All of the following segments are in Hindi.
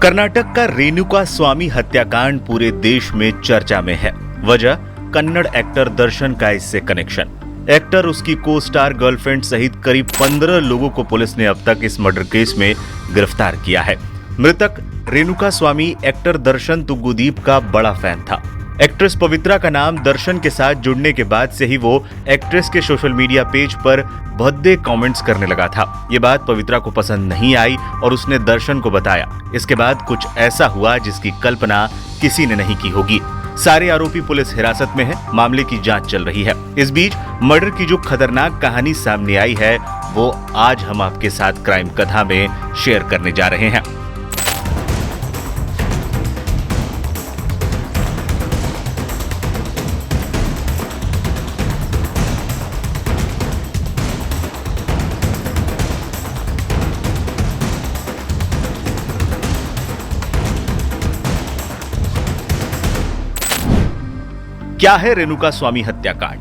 कर्नाटक का रेणुका स्वामी हत्याकांड पूरे देश में चर्चा में है। वजह कन्नड़ एक्टर दर्शन का इससे कनेक्शन। एक्टर, उसकी को स्टार गर्लफ्रेंड सहित करीब 15 लोगों को पुलिस ने अब तक इस मर्डर केस में गिरफ्तार किया है। मृतक रेणुका स्वामी एक्टर दर्शन तुगुदीप का बड़ा फैन था। एक्ट्रेस पवित्रा का नाम दर्शन के साथ जुड़ने के बाद से ही वो एक्ट्रेस के सोशल मीडिया पेज पर भद्दे कमेंट्स करने लगा था। ये बात पवित्रा को पसंद नहीं आई और उसने दर्शन को बताया। इसके बाद कुछ ऐसा हुआ जिसकी कल्पना किसी ने नहीं की होगी। सारे आरोपी पुलिस हिरासत में है, मामले की जांच चल रही है। इस बीच मर्डर की जो खतरनाक कहानी सामने आई है वो आज हम आपके साथ क्राइम कथा में शेयर करने जा रहे हैं। क्या है रेणुका स्वामी हत्याकांड?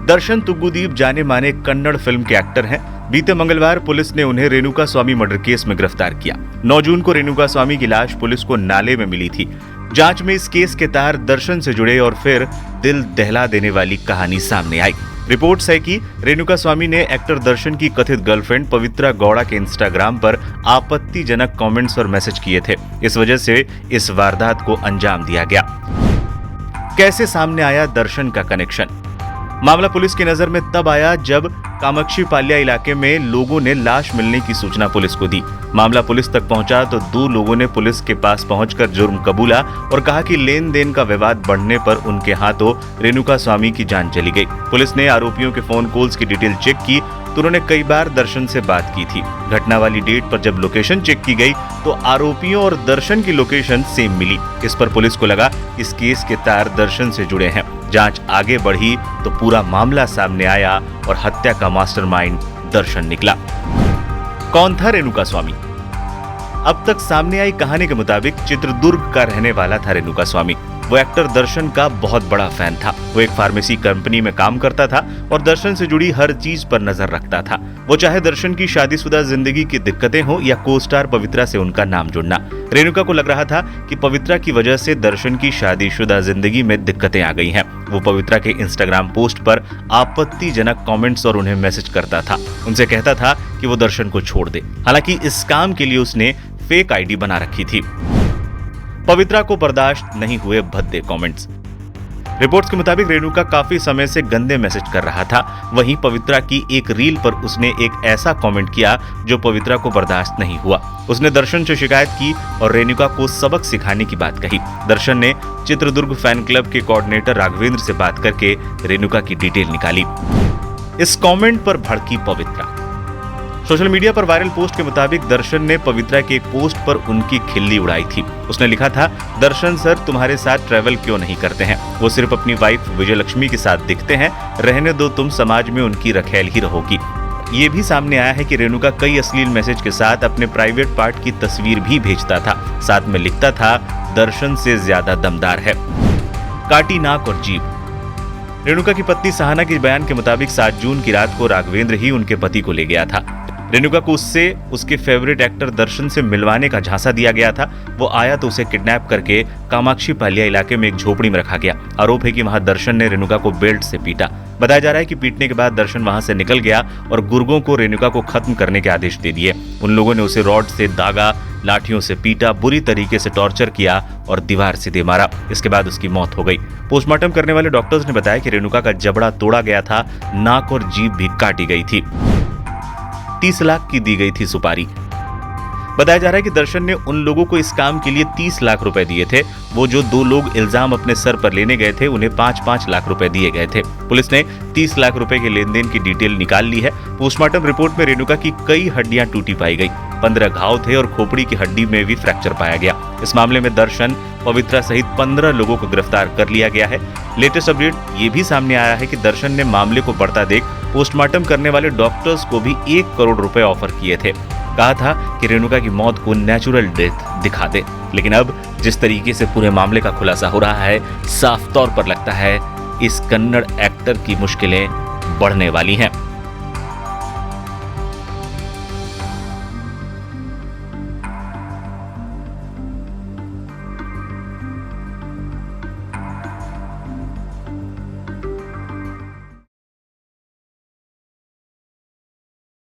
दर्शन तुगुदीप जाने माने कन्नड़ फिल्म के एक्टर हैं। बीते मंगलवार पुलिस ने उन्हें रेणुका स्वामी मर्डर केस में गिरफ्तार किया। 9 जून को रेणुका स्वामी की लाश पुलिस को नाले में मिली थी। जांच में इस केस के तार दर्शन से जुड़े और फिर दिल दहला देने वाली कहानी सामने आई। रिपोर्ट्स है कि रेणुका स्वामी ने एक्टर दर्शन की कथित गर्लफ्रेंड पवित्रा गौड़ा के इंस्टाग्राम पर आपत्तिजनक कमेंट्स और मैसेज किए थे। इस वजह से इस वारदात को अंजाम दिया गया। कैसे सामने आया दर्शन का कनेक्शन? मामला पुलिस की नजर में तब आया जब कामाक्षी पाल्या इलाके में लोगों ने लाश मिलने की सूचना पुलिस को दी। मामला पुलिस तक पहुंचा तो 2 लोगों ने पुलिस के पास पहुंचकर जुर्म कबूला और कहा कि लेन देन का विवाद बढ़ने पर उनके हाथों रेणुका स्वामी की जान चली गई। पुलिस ने आरोपियों के फोन कॉल्स की डिटेल चेक की तो उन्होंने कई बार दर्शन से बात की थी। घटना वाली डेट पर जब लोकेशन चेक की गई तो आरोपियों और दर्शन की लोकेशन सेम मिली। इस पर पुलिस को लगा इस केस के तार दर्शन से जुड़े हैं। जांच आगे बढ़ी तो पूरा मामला सामने आया और हत्या का मास्टरमाइंड दर्शन निकला। कौन था रेणुका स्वामी? अब तक सामने आई कहानी के मुताबिक चित्रदुर्ग का रहने वाला था रेणुका स्वामी। वो एक्टर दर्शन का बहुत बड़ा फैन था। वो एक फार्मेसी कंपनी में काम करता था और दर्शन से जुड़ी हर चीज पर नजर रखता था। वो चाहे दर्शन की शादीशुदा जिंदगी की दिक्कतें हो या को स्टार पवित्रा से उनका नाम जुड़ना। रेणुका को लग रहा था कि पवित्रा की वजह से दर्शन की शादीशुदा जिंदगी में दिक्कतें आ गई हैं। वो पवित्रा के इंस्टाग्राम पोस्ट पर आपत्तिजनक कमेंट्स और उन्हें मैसेज करता था। उनसे कहता था कि वो दर्शन को छोड़ दे। हालांकि इस काम के लिए उसने फेक आईडी बना रखी थी। पवित्रा को बर्दाश्त नहीं हुए भद्दे कमेंट्स। रिपोर्ट्स के मुताबिक रेणुका काफी समय से गंदे मैसेज कर रहा था। वहीं पवित्रा की एक रील पर उसने एक ऐसा कमेंट किया जो पवित्रा को बर्दाश्त नहीं हुआ। उसने दर्शन से शिकायत की और रेणुका को सबक सिखाने की बात कही। दर्शन ने चित्रदुर्ग फैन क्लब के कोऑर्डिनेटर राघवेंद्र से बात करके रेणुका की डिटेल निकाली। इस कमेंट पर भड़की पवित्रा। सोशल मीडिया पर वायरल पोस्ट के मुताबिक दर्शन ने पवित्रा के एक पोस्ट पर उनकी खिल्ली उड़ाई थी। उसने लिखा था, दर्शन सर तुम्हारे साथ ट्रैवल क्यों नहीं करते हैं? वो सिर्फ अपनी वाइफ विजयलक्ष्मी के साथ दिखते हैं। रहने दो, तुम समाज में उनकी रखेल ही रहोगी। ये भी सामने आया है कि रेणुका कई अश्लील मैसेज के साथ अपने प्राइवेट पार्ट की तस्वीर भी भेजता था। साथ में लिखता था, दर्शन से ज्यादा दमदार है। काटी नाक और जीभ। रेणुका की पत्नी सहाना के बयान के मुताबिक 7 जून की रात को राघवेंद्र ही उनके पति को ले गया था। रेणुका को उससे उसके फेवरेट एक्टर दर्शन से मिलवाने का झांसा दिया गया था। वो आया तो उसे किडनैप करके कामाक्षी पाल्या इलाके में एक झोपड़ी में रखा गया। आरोप है कि वहां दर्शन ने रेणुका को बेल्ट से पीटा। बताया जा रहा है कि पीटने के बाद दर्शन वहां से निकल गया और गुर्गों को रेणुका को खत्म करने के आदेश दे दिए। उन लोगों ने उसे रॉड से दागा, लाठियों से पीटा, बुरी तरीके से टॉर्चर किया और दीवार से दे मारा। इसके बाद उसकी मौत हो गई। पोस्टमार्टम करने वाले डॉक्टर्स ने बताया कि रेणुका का जबड़ा तोड़ा गया था, नाक और जीभ भी काटी गई थी। 30 लाख की दी गई थी सुपारी। बताया जा रहा है कि दर्शन ने उन लोगों को इस काम के लिए 30 लाख रुपए दिए थे। वो जो 2 लोग इल्जाम अपने सर पर लेने गए थे उन्हें 5-5 लाख रुपए दिए गए थे। पुलिस ने 30 लाख रुपए के लेन देन की डिटेल निकाल ली है। पोस्टमार्टम रिपोर्ट में रेणुका की कई हड्डियां टूटी पाई गई। 15 घाव थे और खोपड़ी की हड्डी में भी फ्रैक्चर पाया गया। इस मामले में दर्शन, पवित्रा सहित 15 लोगों को गिरफ्तार कर लिया गया है। लेटेस्ट अपडेट ये भी सामने आया है कि दर्शन ने मामले को बढ़ता देख पोस्टमार्टम करने वाले डॉक्टर्स को भी 1 करोड़ रुपए ऑफर किए थे। कहा था कि रेणुका की मौत को नेचुरल डेथ दिखा दे। लेकिन अब जिस तरीके से पूरे मामले का खुलासा हो रहा है, साफ तौर पर लगता है इस कन्नड़ एक्टर की मुश्किलें बढ़ने वाली हैं।